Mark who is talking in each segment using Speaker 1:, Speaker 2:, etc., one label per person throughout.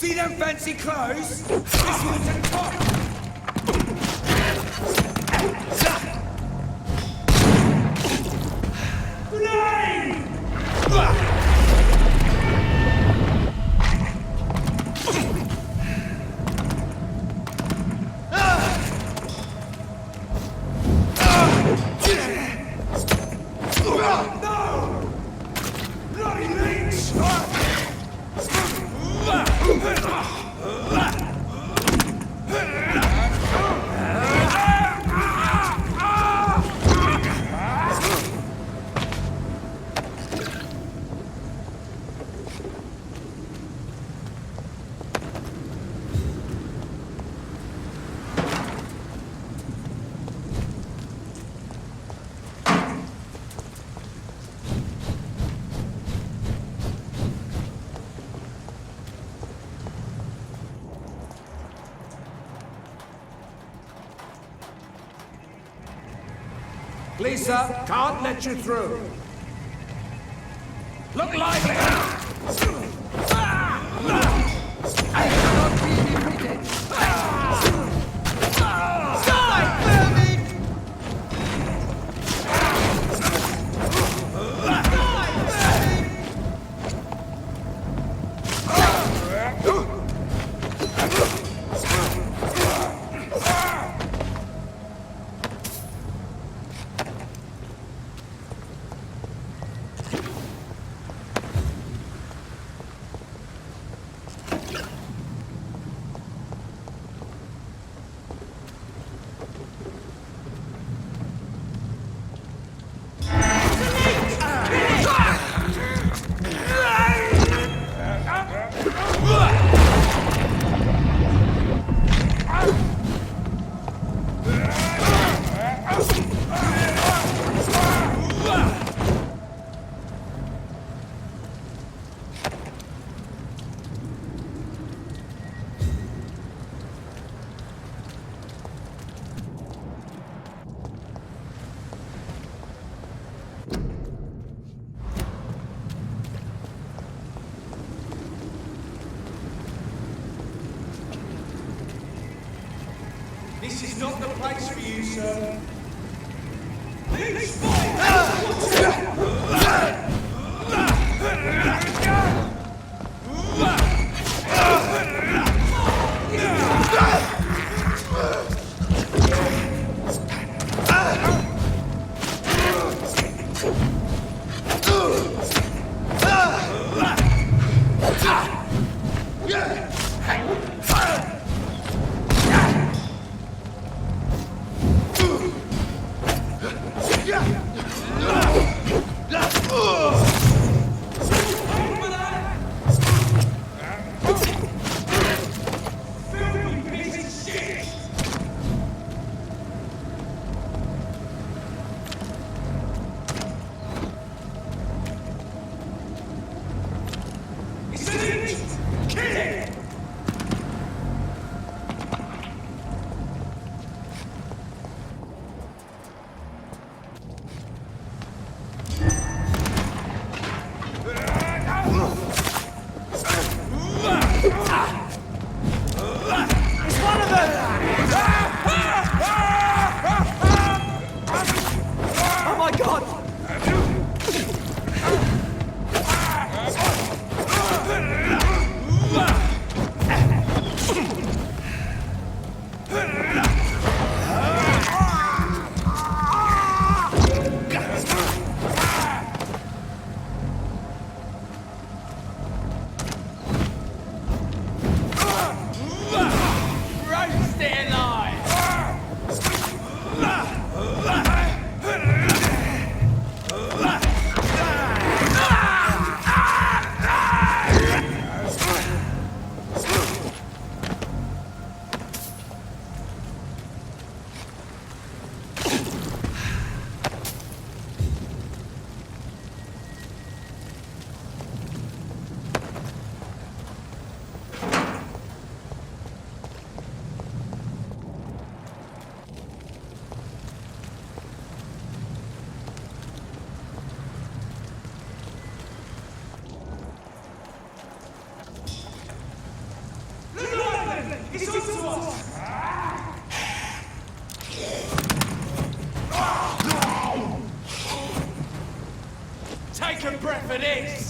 Speaker 1: See them fancy clothes? This one's a cop. Grenade!
Speaker 2: Lisa, can't let you through. Look lively! I cannot be defeated. Die, vermin!
Speaker 1: This is not the place for you, sir. Please take a breath of this!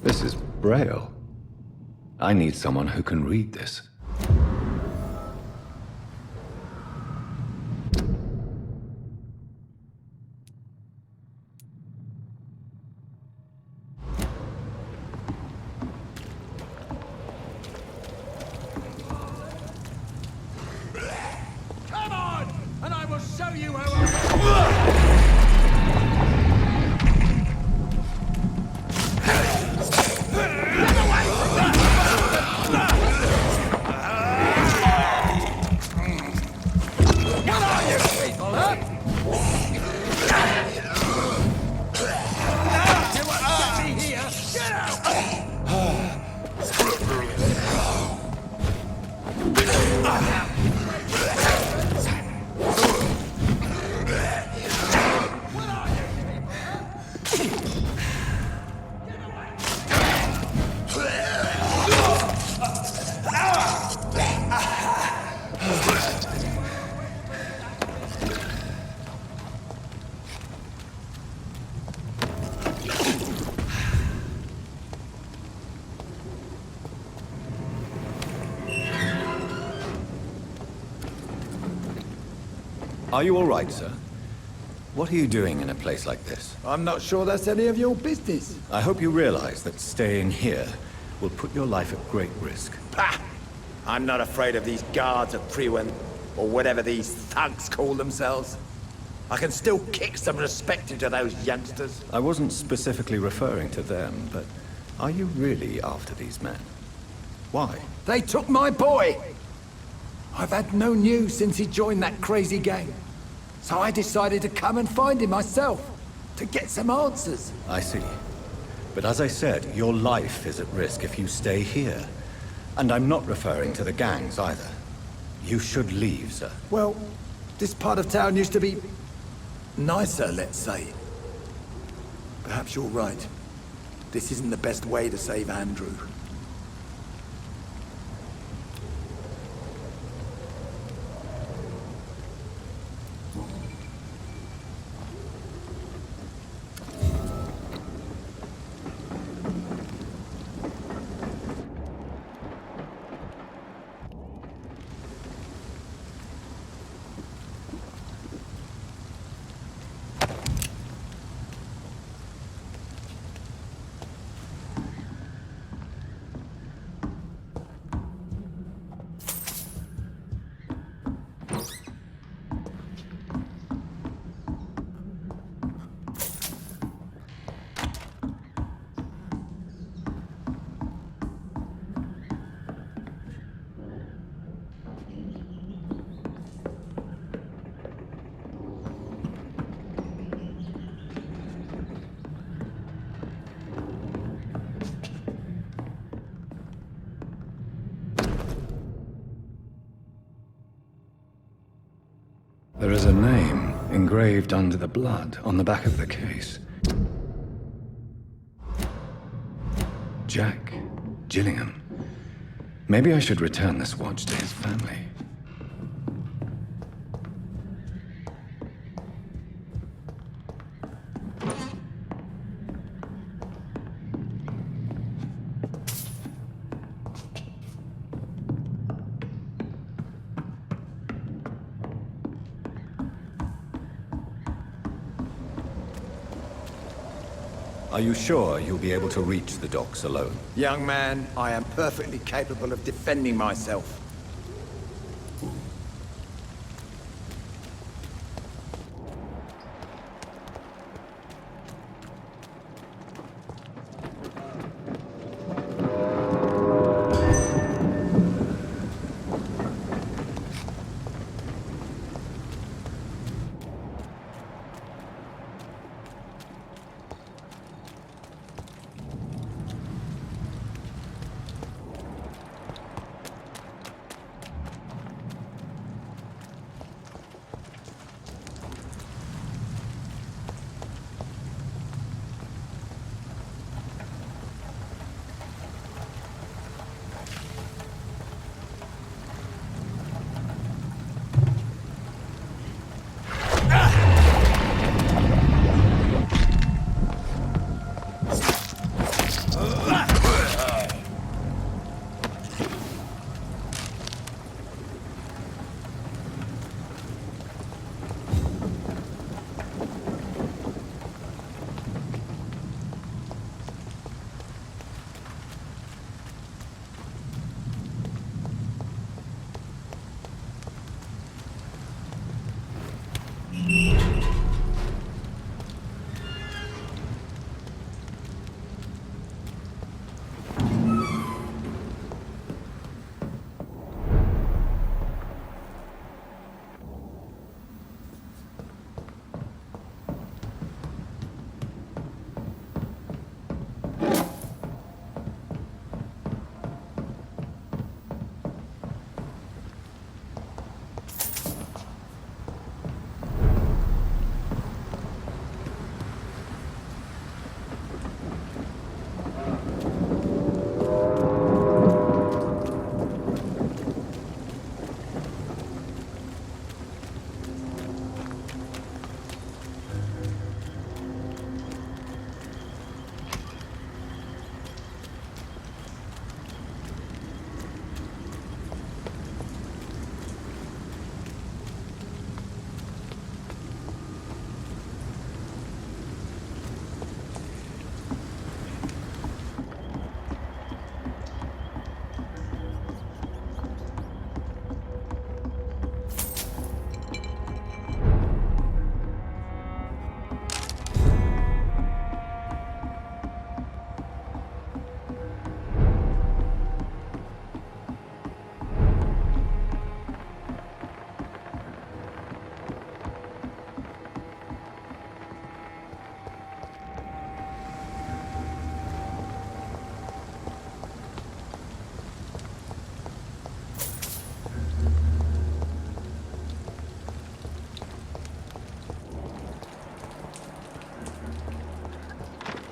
Speaker 3: This is Braille. I need someone who can read this. Are you all right, sir? What are you doing in a place like this?
Speaker 4: I'm not sure that's any of your business.
Speaker 3: I hope you realize that staying here will put your life at great risk.
Speaker 4: Bah! I'm not afraid of these guards of Priwen, or whatever these thugs call themselves. I can still kick some respect into those youngsters.
Speaker 3: I wasn't specifically referring to them, but are you really after these men? Why?
Speaker 4: They took my boy! I've had no news since he joined that crazy gang. So I decided to come and find him myself, to get some answers.
Speaker 3: I see. But as I said, your life is at risk if you stay here. And I'm not referring to the gangs either. You should leave, sir.
Speaker 4: Well, this part of town used to be nicer, let's say. Perhaps you're right. This isn't the best way to save Andrew.
Speaker 3: There is a name engraved under the blood on the back of the case. Jack Gillingham. Maybe I should return this watch to his family. Are you sure you'll be able to reach the docks alone?
Speaker 4: Young man, I am perfectly capable of defending myself.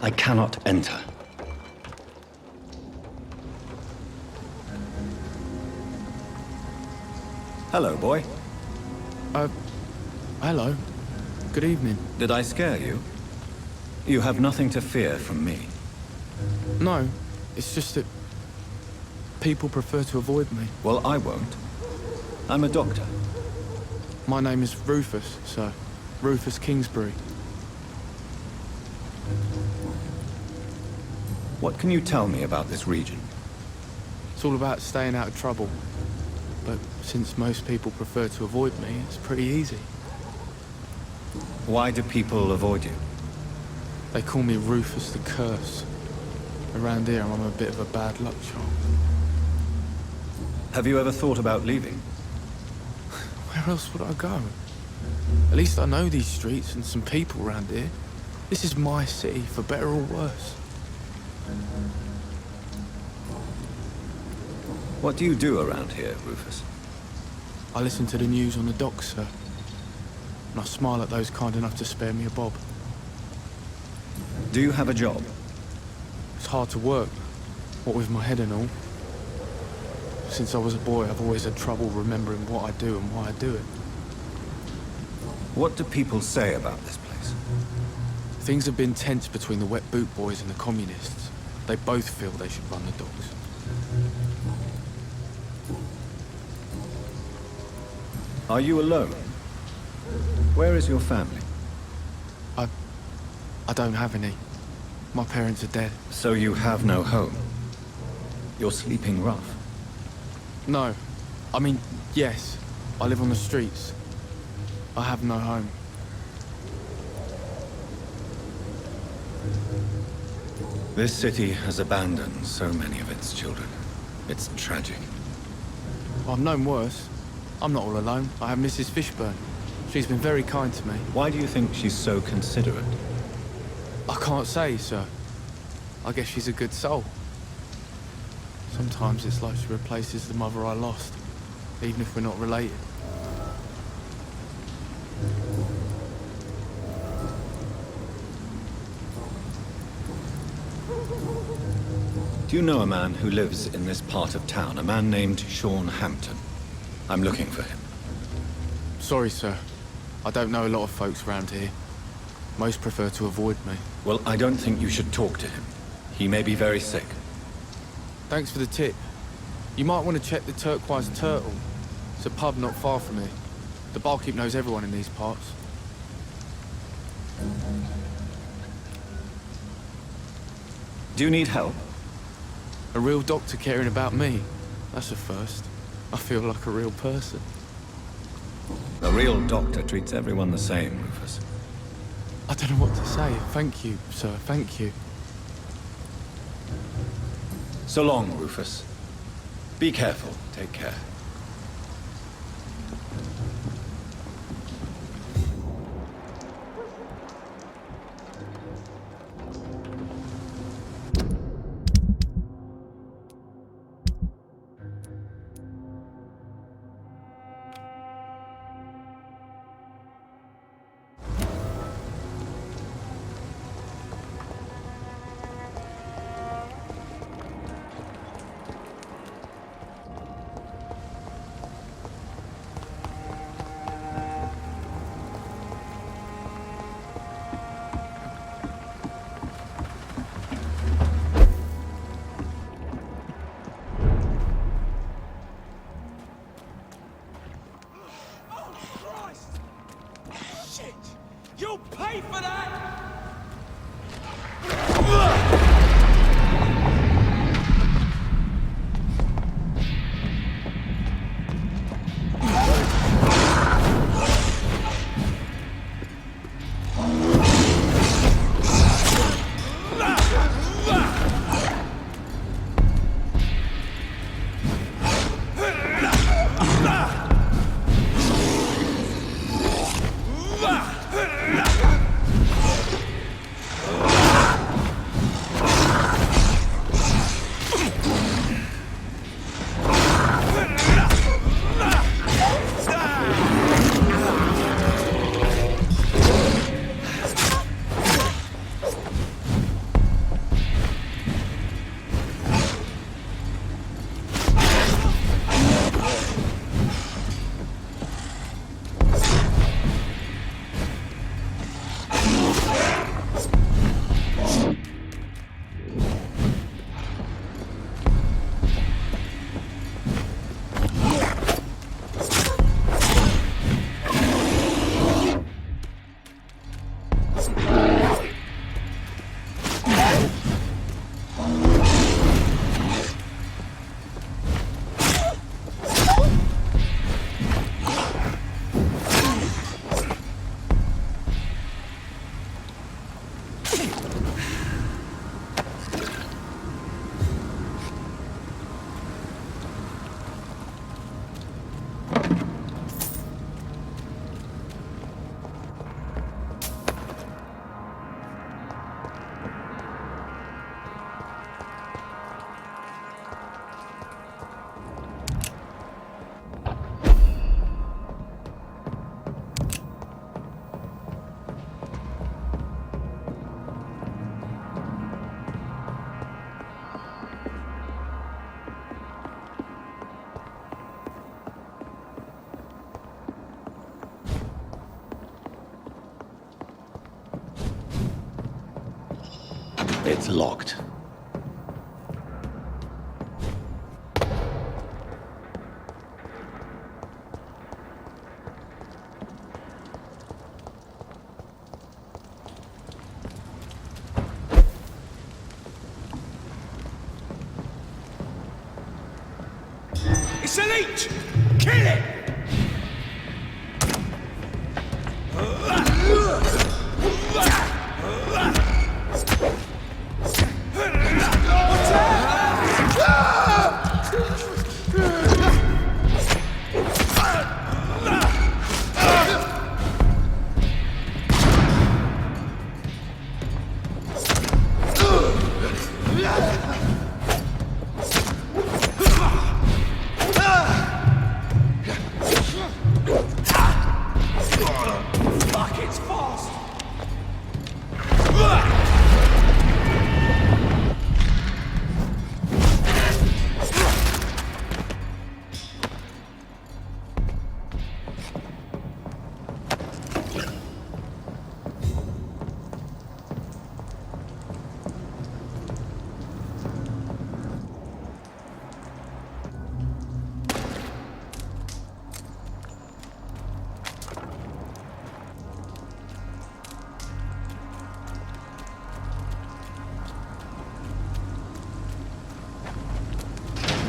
Speaker 3: I cannot enter. Hello, boy.
Speaker 5: Hello. Good evening.
Speaker 3: Did I scare you? You have nothing to fear from me.
Speaker 5: No, it's just that people prefer to avoid me.
Speaker 3: Well, I won't. I'm a doctor.
Speaker 5: My name is Rufus, sir. Rufus Kingsbury.
Speaker 3: What can you tell me about this region?
Speaker 5: It's all about staying out of trouble. But since most people prefer to avoid me, it's pretty easy.
Speaker 3: Why do people avoid you?
Speaker 5: They call me Rufus the Curse. Around here, I'm a bit of a bad luck charm.
Speaker 3: Have you ever thought about leaving?
Speaker 5: Where else would I go? At least I know these streets and some people around here. This is my city, for better or worse.
Speaker 3: What do you do around here, Rufus?
Speaker 5: I listen to the news on the docks, sir. And I smile at those kind enough to spare me a bob.
Speaker 3: Do you have a job?
Speaker 5: It's hard to work, what with my head and all. Since I was a boy, I've always had trouble remembering what I do and why I do it.
Speaker 3: What do people say about this place?
Speaker 5: Things have been tense between the wet boot boys and the communists. They both feel they should run the docks.
Speaker 3: Are you alone? Where is your family?
Speaker 5: I don't have any. My parents are dead.
Speaker 3: So you have no home? You're sleeping rough?
Speaker 5: No. I mean, yes. I live on the streets. I have no home.
Speaker 3: This city has abandoned so many of its children. It's tragic.
Speaker 5: I've known worse. I'm not all alone. I have Mrs. Fishburne. She's been very kind to me.
Speaker 3: Why do you think she's so considerate?
Speaker 5: I can't say, sir. I guess she's a good soul. Sometimes it's like she replaces the mother I lost, even if we're not related.
Speaker 3: Do you know a man who lives in this part of town? A man named Sean Hampton. I'm looking for him.
Speaker 5: Sorry, sir. I don't know a lot of folks around here. Most prefer to avoid me.
Speaker 3: Well, I don't think you should talk to him. He may be very sick.
Speaker 5: Thanks for the tip. You might want to check the Turquoise Turtle. It's a pub not far from here. The barkeep knows everyone in these parts.
Speaker 3: Do you need help?
Speaker 5: A real doctor caring about me. That's a first. I feel like a real person.
Speaker 3: A real doctor treats everyone the same, Rufus.
Speaker 5: I don't know what to say. Thank you, sir. Thank you.
Speaker 3: So long, Rufus. Be careful. Take care. It's locked.
Speaker 1: It's a leech! Kill it!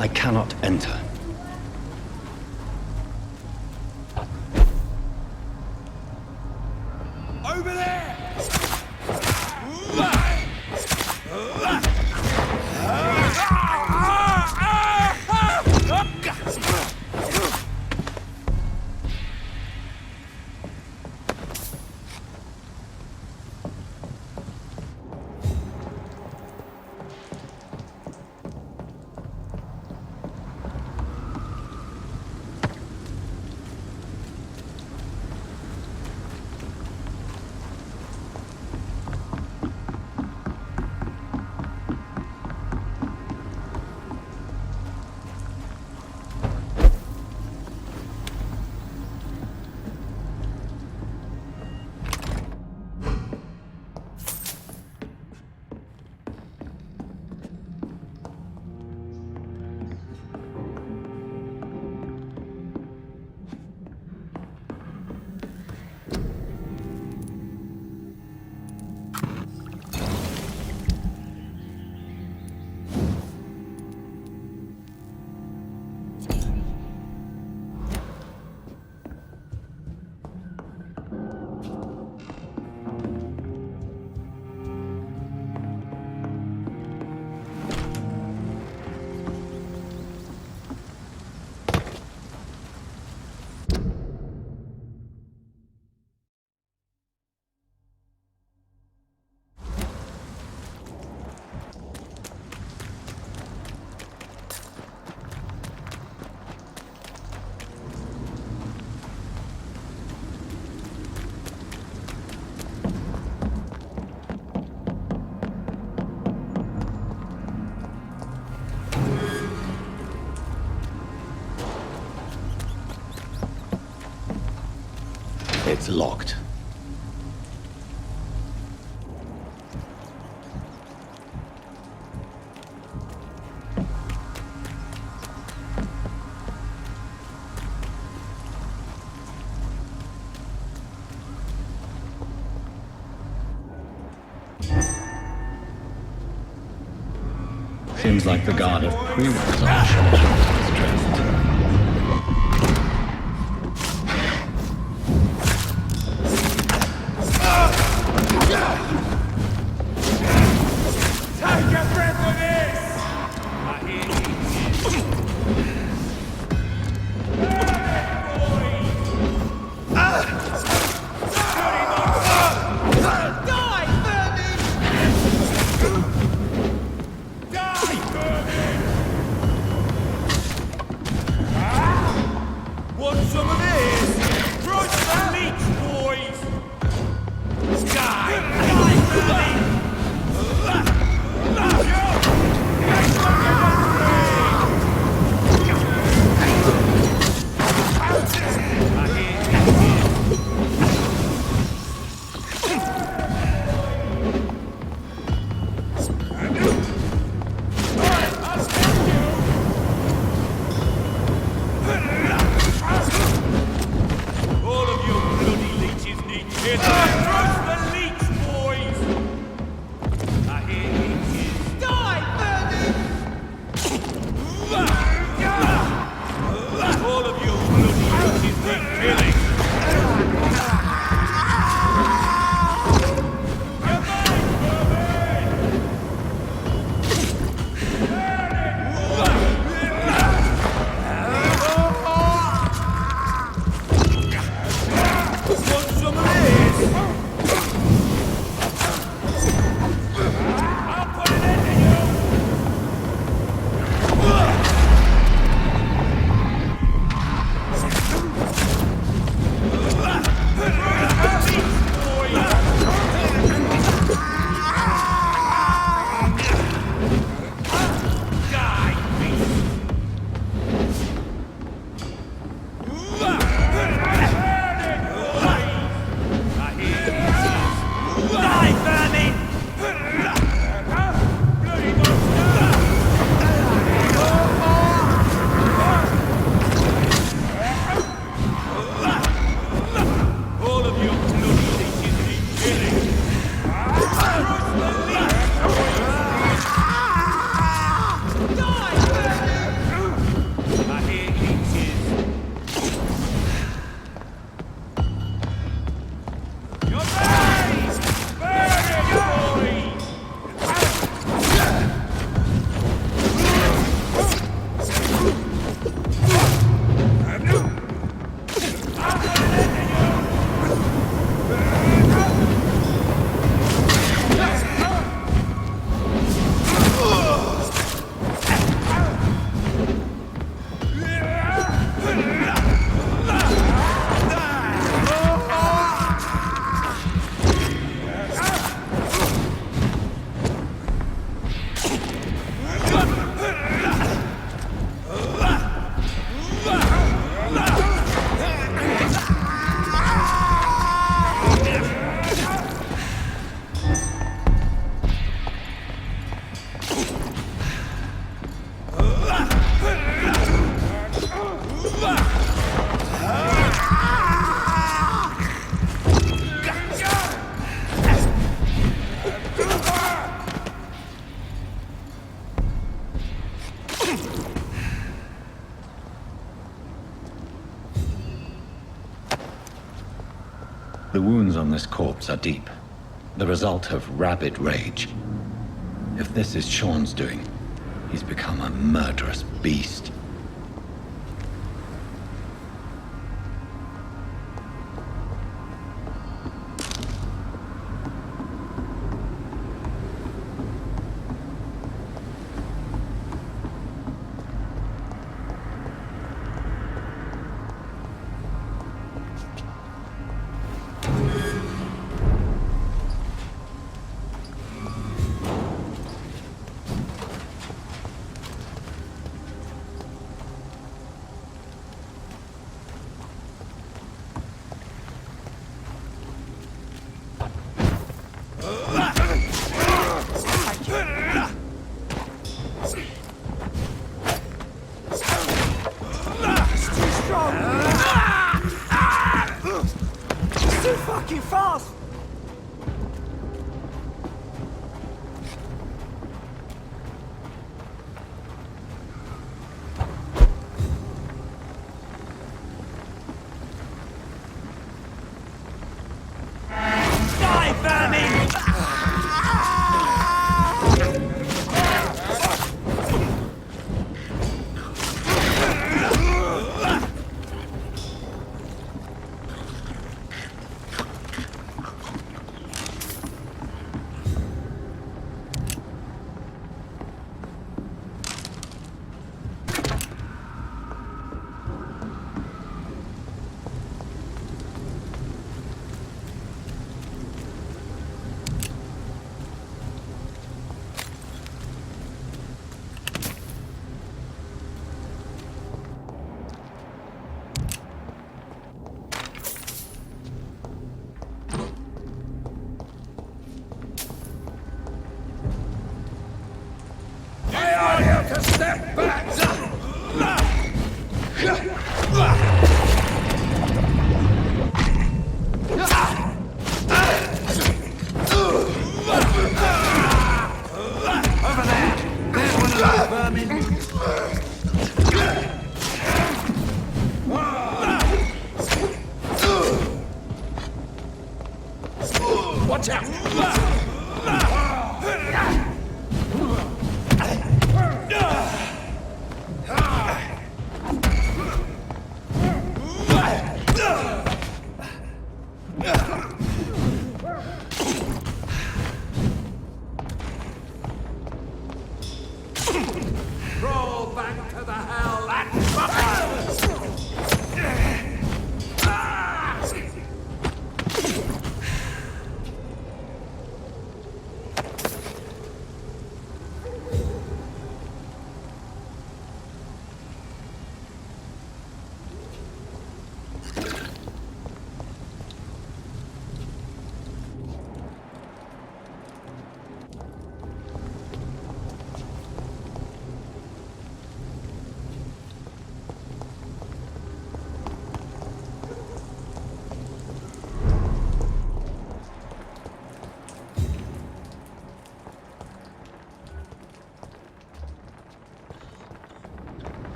Speaker 3: I cannot enter.
Speaker 1: Over there!
Speaker 3: It's locked. Seems like the guard of pre-was on stressed. The wounds on this corpse are deep, the result of rabid rage. If this is Sean's doing, he's become a murderous beast.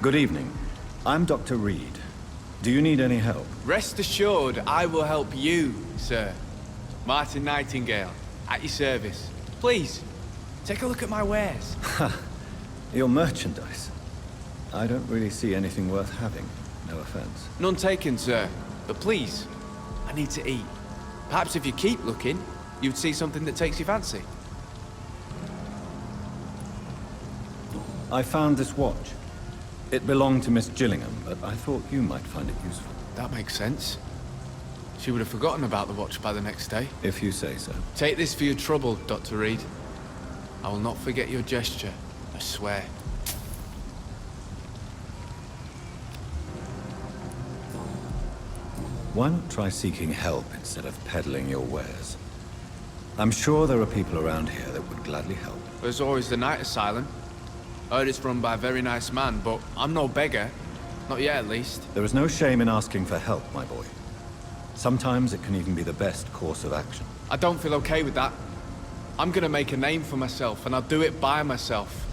Speaker 3: Good evening. I'm Dr. Reid. Do you need any help?
Speaker 5: Rest assured, I will help you, sir. Martin Nightingale, at your service. Please, take a look at my wares.
Speaker 3: Your merchandise. I don't really see anything worth having. No offense.
Speaker 5: None taken, sir. But please, I need to eat. Perhaps if you keep looking, you'd see something that takes your fancy.
Speaker 3: I found this watch. It belonged to Miss Gillingham, but I thought you might find it useful.
Speaker 5: That makes sense. She would have forgotten about the watch by the next day.
Speaker 3: If you say so.
Speaker 5: Take this for your trouble, Dr. Reid. I will not forget your gesture, I swear.
Speaker 3: Why not try seeking help instead of peddling your wares? I'm sure there are people around here that would gladly help.
Speaker 5: There's always the night asylum. Heard it's run by a very nice man, but I'm no beggar. Not yet, at least.
Speaker 3: There is no shame in asking for help, my boy. Sometimes it can even be the best course of action.
Speaker 5: I don't feel okay with that. I'm gonna make a name for myself, and I'll do it by myself.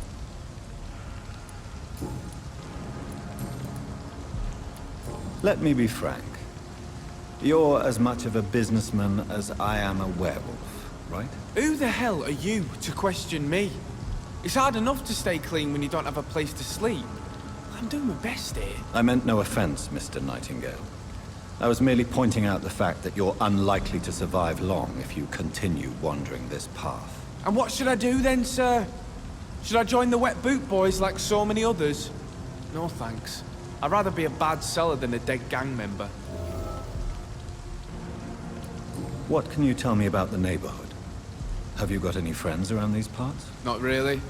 Speaker 3: Let me be frank. You're as much of a businessman as I am a werewolf, right?
Speaker 5: Who the hell are you to question me? It's hard enough to stay clean when you don't have a place to sleep. I'm doing my best here.
Speaker 3: I meant no offense, Mr. Nightingale. I was merely pointing out the fact that you're unlikely to survive long if you continue wandering this path.
Speaker 5: And what should I do then, sir? Should I join the wet boot boys like so many others? No thanks. I'd rather be a bad seller than a dead gang member.
Speaker 3: What can you tell me about the neighborhood? Have you got any friends around these parts?
Speaker 5: Not really.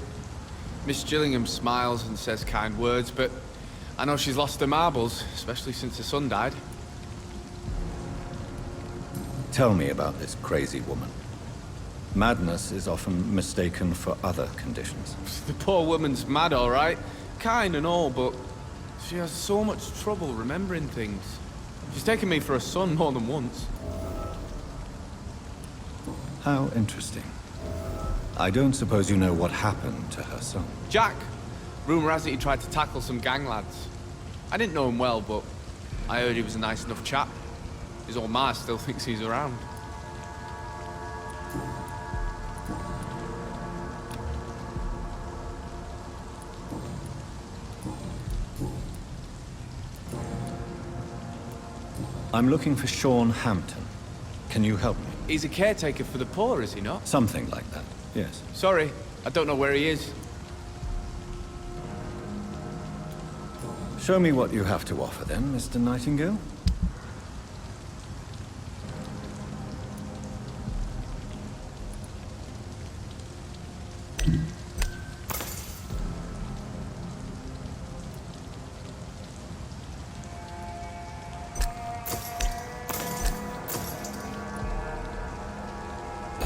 Speaker 5: Miss Gillingham smiles and says kind words, but I know she's lost her marbles, especially since her son died.
Speaker 3: Tell me about this crazy woman. Madness is often mistaken for other conditions.
Speaker 5: The poor woman's mad, all right. Kind and all, but she has so much trouble remembering things. She's taken me for a son more than once.
Speaker 3: How interesting. I don't suppose you know what happened to her son.
Speaker 5: Jack. Rumour has it he tried to tackle some gang lads. I didn't know him well, but I heard he was a nice enough chap. His old ma still thinks he's around.
Speaker 3: I'm looking for Sean Hampton. Can you help me?
Speaker 5: He's a caretaker for the poor, is he not?
Speaker 3: Something like that, yes.
Speaker 5: Sorry, I don't know where he is.
Speaker 3: Show me what you have to offer then, Mr. Nightingale.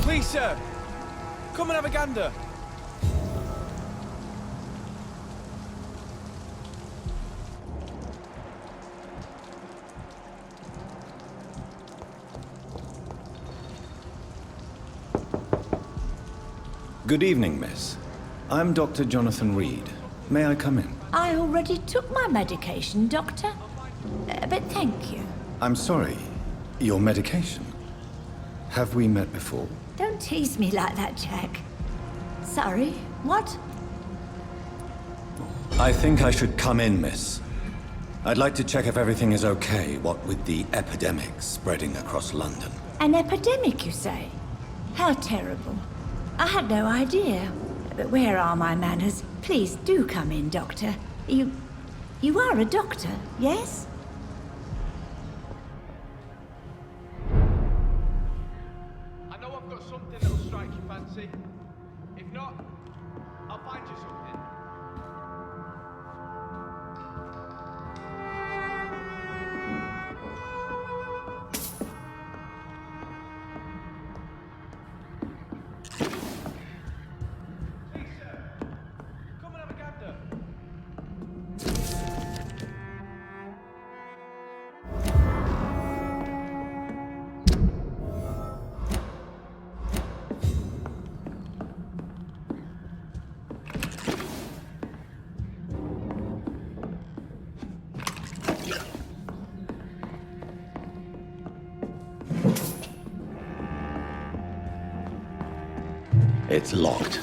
Speaker 5: Please, sir, come and have a gander.
Speaker 3: Good evening, miss. I'm Dr. Jonathan Reid. May I come in?
Speaker 6: I already took my medication, Doctor. But thank you.
Speaker 3: I'm sorry. Your medication? Have we met before?
Speaker 6: Don't tease me like that, Jack. Sorry, what?
Speaker 3: I think I should come in, miss. I'd like to check if everything is okay, what with the epidemic spreading across London.
Speaker 6: An epidemic, you say? How terrible. I had no idea. But where are my manners? Please do come in, Doctor. You are a doctor, yes?
Speaker 5: I know I've got something that'll strike your fancy. If not, I'll find you something. Please, sir, come and have a gander.
Speaker 3: It's locked.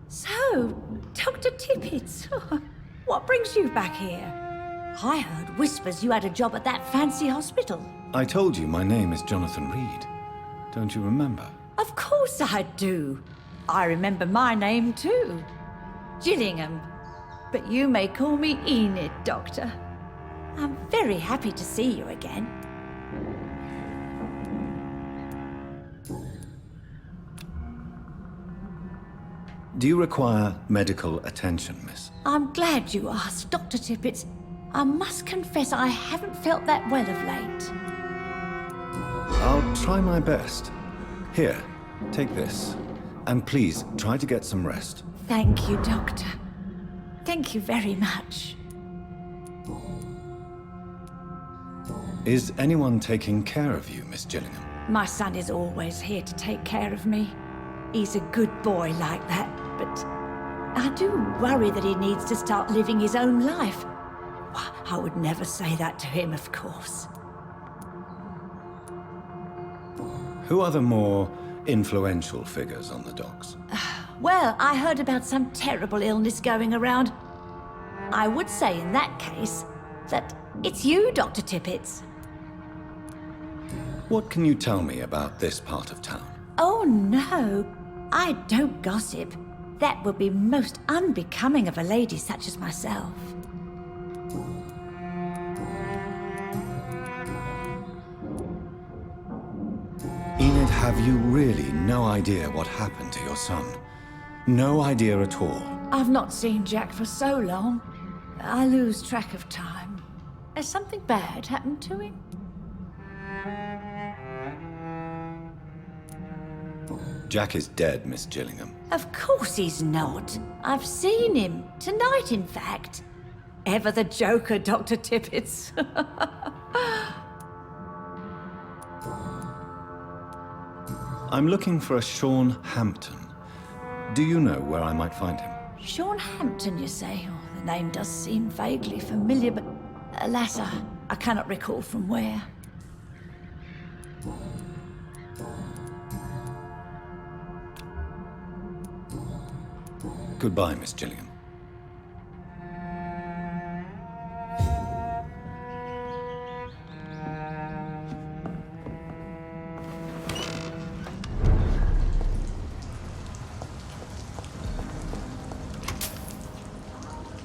Speaker 6: So, Dr. Tippett, what brings you back here? I heard whispers you had a job at that fancy hospital.
Speaker 3: I told you my name is Jonathan Reid. Don't you remember?
Speaker 6: Of course I do. I remember my name too. Gillingham. But you may call me Enid, Doctor. I'm very happy to see you again.
Speaker 3: Do you require medical attention, miss?
Speaker 6: I'm glad you asked, Dr. Tippett. I must confess I haven't felt that well of late.
Speaker 3: I'll try my best. Here, take this. And please, try to get some rest.
Speaker 6: Thank you, Doctor. Thank you very much.
Speaker 3: Is anyone taking care of you, Miss Gillingham?
Speaker 6: My son is always here to take care of me. He's a good boy like that, but I do worry that he needs to start living his own life. I would never say that to him, of course.
Speaker 3: Who are the more influential figures on the docks?
Speaker 6: Well, I heard about some terrible illness going around. I would say in that case that it's you, Dr. Tippett.
Speaker 3: What can you tell me about this part of town?
Speaker 6: Oh, no. I don't gossip. That would be most unbecoming of a lady such as myself.
Speaker 3: Enid, have you really no idea what happened to your son? No idea at all?
Speaker 6: I've not seen Jack for so long. I lose track of time. Has something bad happened to him?
Speaker 3: Jack is dead, Miss Gillingham.
Speaker 6: Of course he's not. I've seen him. Tonight, in fact. Ever the joker, Dr. Tippett.
Speaker 3: I'm looking for a Sean Hampton. Do you know where I might find him?
Speaker 6: Sean Hampton, you say? Oh, the name does seem vaguely familiar, but alas, I cannot recall from where.
Speaker 3: Goodbye, Miss Gillingham.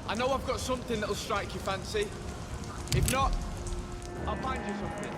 Speaker 5: I know I've got something that'll strike your fancy. If not, I'll find you something.